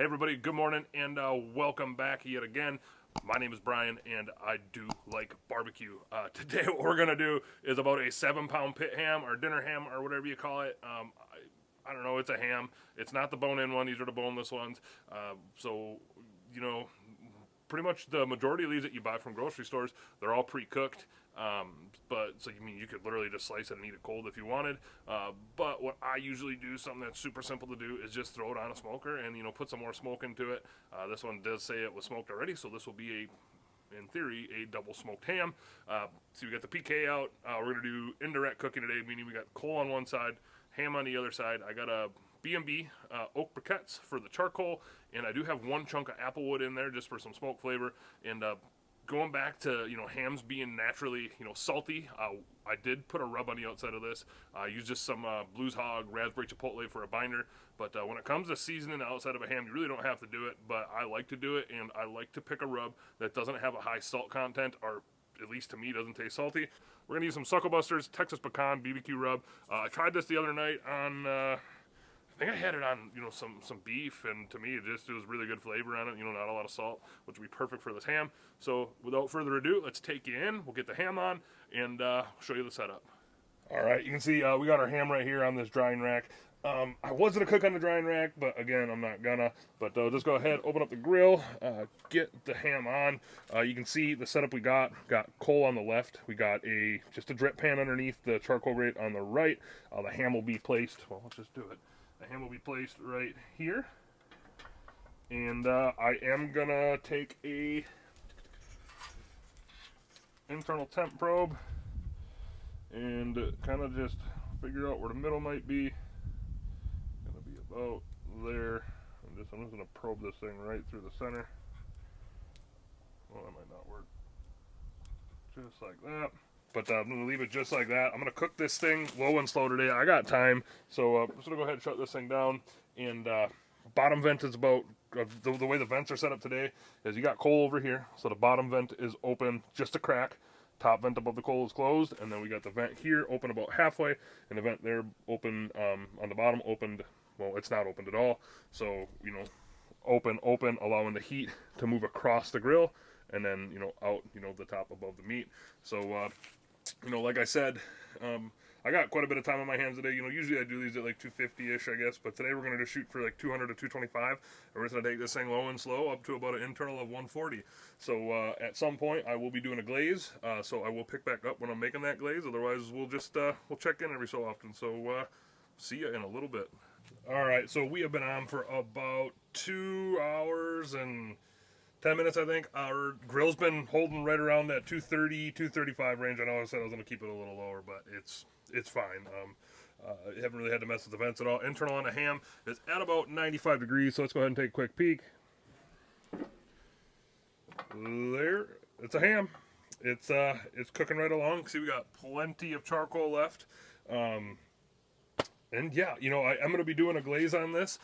Hey everybody, good morning and welcome back yet again. My name is Brian and I do like barbecue. Today what we're going to do is about a 7-pound pit ham or dinner ham or whatever you call it. I don't know, it's a ham. It's not the bone-in one, these are the boneless ones. So, you know, pretty much the majority of these that you buy from grocery stores, they're all pre-cooked. But so you could literally just slice it and eat it cold if you wanted. But what I usually do, something that's super simple to do, is just throw it on a smoker and put some more smoke into it. This one does say it was smoked already, so this will be in theory, a double smoked ham. So we got the PK out. We're gonna do indirect cooking today, meaning we got coal on one side, ham on the other side. I got a B&B oak briquettes for the charcoal, and I do have one chunk of applewood in there just for some smoke flavor. And going back to hams being naturally salty, I did put a rub on the outside of this. I used just some Blues Hog raspberry chipotle for a binder. But when it comes to seasoning the outside of a ham, you really don't have to do it. But I like to do it, and I like to pick a rub that doesn't have a high salt content, or at least to me doesn't taste salty. We're gonna use some SuckleBusters Texas Pecan Bbq Rub. I tried this the other night on. I think I had it on, some beef, and to me it was really good flavor on it, not a lot of salt, which would be perfect for this ham. So without further ado, let's take you in, we'll get the ham on, and show you the setup. All right, you can see we got our ham right here on this drying rack. I was going to cook on the drying rack, but again, I'm not gonna. But just go ahead, open up the grill, get the ham on. You can see the setup we got coal on the left. We got just a drip pan underneath, the charcoal grate on the right. The ham will be placed, well, let's just do it. The ham will be placed right here, and I am gonna take a internal temp probe and kind of just figure out where the middle might be. Gonna be about there. I'm just gonna probe this thing right through the center. Well, that might not work. Just like that. But I'm going to leave it just like that. I'm going to cook this thing low and slow today. I got time. So I'm just going to go ahead and shut this thing down. And bottom vent is about, the way the vents are set up today is you got coal over here. So the bottom vent is open just a crack. Top vent above the coal is closed. And then we got the vent here open about halfway. And the vent there open on the bottom opened, well, it's not opened at all. So, open, allowing the heat to move across the grill. And then, out, the top above the meat. So, like I said, I got quite a bit of time on my hands today. Usually I do these at like 250-ish, I guess. But today we're going to just shoot for like 200 to 225. And we're just going to take this thing low and slow up to about an internal of 140. So at some point I will be doing a glaze. So I will pick back up when I'm making that glaze. Otherwise we'll just we'll check in every so often. So see you in a little bit. All right, so we have been on for about 2 hours and 10 minutes, I think. Our grill's been holding right around that 230, 235 range. I know I said I was going to keep it a little lower, but it's fine. I haven't really had to mess with the vents at all. Internal on the ham is at about 95 degrees, so let's go ahead and take a quick peek. There, it's a ham. It's cooking right along. See, we got plenty of charcoal left. And yeah, I'm going to be doing a glaze on this.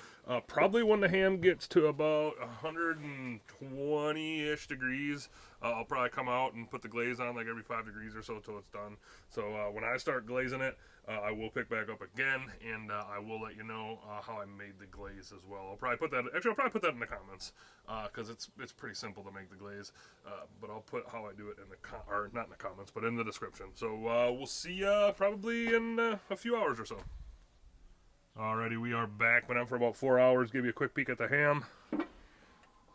Probably when the ham gets to about 120-ish degrees, I'll probably come out and put the glaze on like every 5 degrees or so until it's done. So when I start glazing it, I will pick back up again, and I will let you know how I made the glaze as well. I'll probably put that in the comments, because it's pretty simple to make the glaze. But I'll put how I do it in or not in the comments, but in the description. So we'll see you probably in a few hours or so. Alrighty, we are back. Been on for about 4 hours. Give you a quick peek at the ham.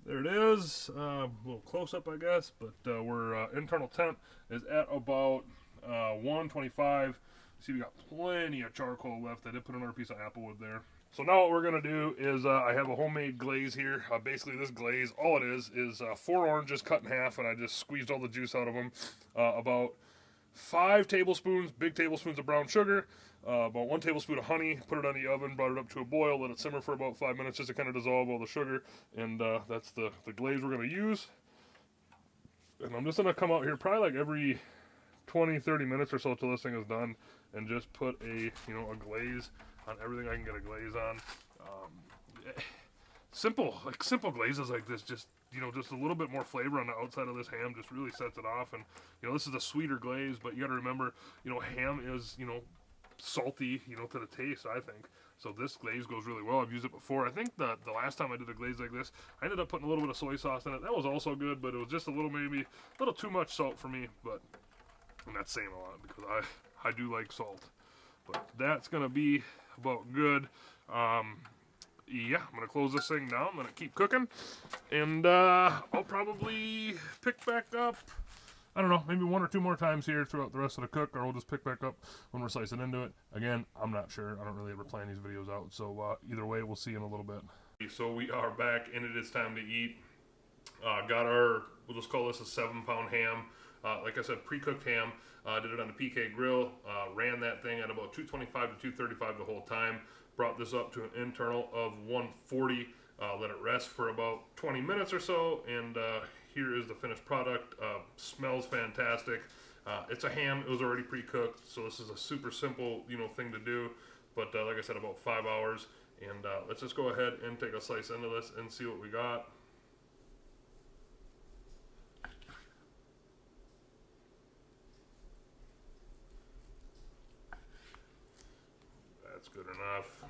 There it is. A little close up, I guess, but we're internal temp is at about 125. See, we got plenty of charcoal left. I did put another piece of applewood there. So now what we're gonna do is I have a homemade glaze here. Basically, this glaze, all it is 4 oranges cut in half, and I just squeezed all the juice out of them. About 5 tablespoons, big tablespoons of brown sugar. About 1 tablespoon of honey, put it on the oven, brought it up to a boil, let it simmer for about 5 minutes just to kind of dissolve all the sugar, and that's the glaze we're going to use. And I'm just going to come out here probably like every 20-30 minutes or so till this thing is done, and just put a glaze on everything I can get a glaze on. Simple glazes like this, just a little bit more flavor on the outside of this ham just really sets it off. And this is a sweeter glaze, but you got to remember, ham is salty, to the taste, I think. So this glaze goes really well. I've used it before. I think the last time I did a glaze like this, I ended up putting a little bit of soy sauce in it. That was also good, but it was just a little, maybe a little too much salt for me. But I'm not saying a lot because I do like salt. But that's gonna be about good. Yeah, I'm gonna close this thing down. I'm gonna keep cooking, and I'll probably pick back up, I don't know, maybe 1 or 2 more times here throughout the rest of the cook, or we'll just pick back up when we're slicing into it. Again, I'm not sure. I don't really ever plan these videos out, so either way, we'll see in a little bit. So we are back, and it is time to eat. Got our, we'll just call this a 7-pound ham. Like I said, pre-cooked ham. Did it on the PK grill. Ran that thing at about 225 to 235 the whole time. Brought this up to an internal of 140. Let it rest for about 20 minutes or so, and here is the finished product. Smells fantastic. It's a ham. It was already pre-cooked, so this is a super simple, thing to do. But like I said, about 5 hours. And let's just go ahead and take a slice into this and see what we got. That's good enough.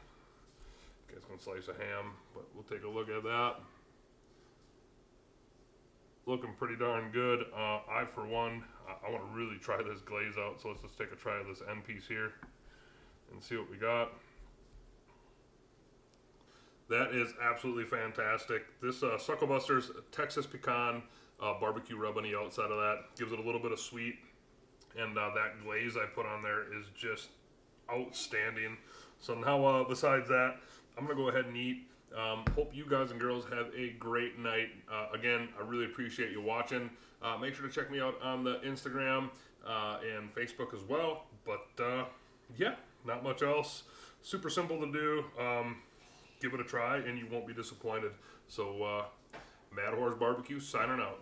Guess gonna slice a ham, but we'll take a look at that. Looking pretty darn good. I, for one, I want to really try this glaze out, so let's just take a try of this end piece here and see what we got. That is absolutely fantastic. This SuckleBusters Texas Pecan Barbecue Rub on the outside of that gives it a little bit of sweet, and that glaze I put on there is just outstanding. So now, besides that, I'm going to go ahead and eat. Hope you guys and girls have a great night. Again, I really appreciate you watching. Make sure to check me out on the Instagram and Facebook as well. But yeah, not much else. Super simple to do. Give it a try and you won't be disappointed. So Mad Horse Barbecue signing out.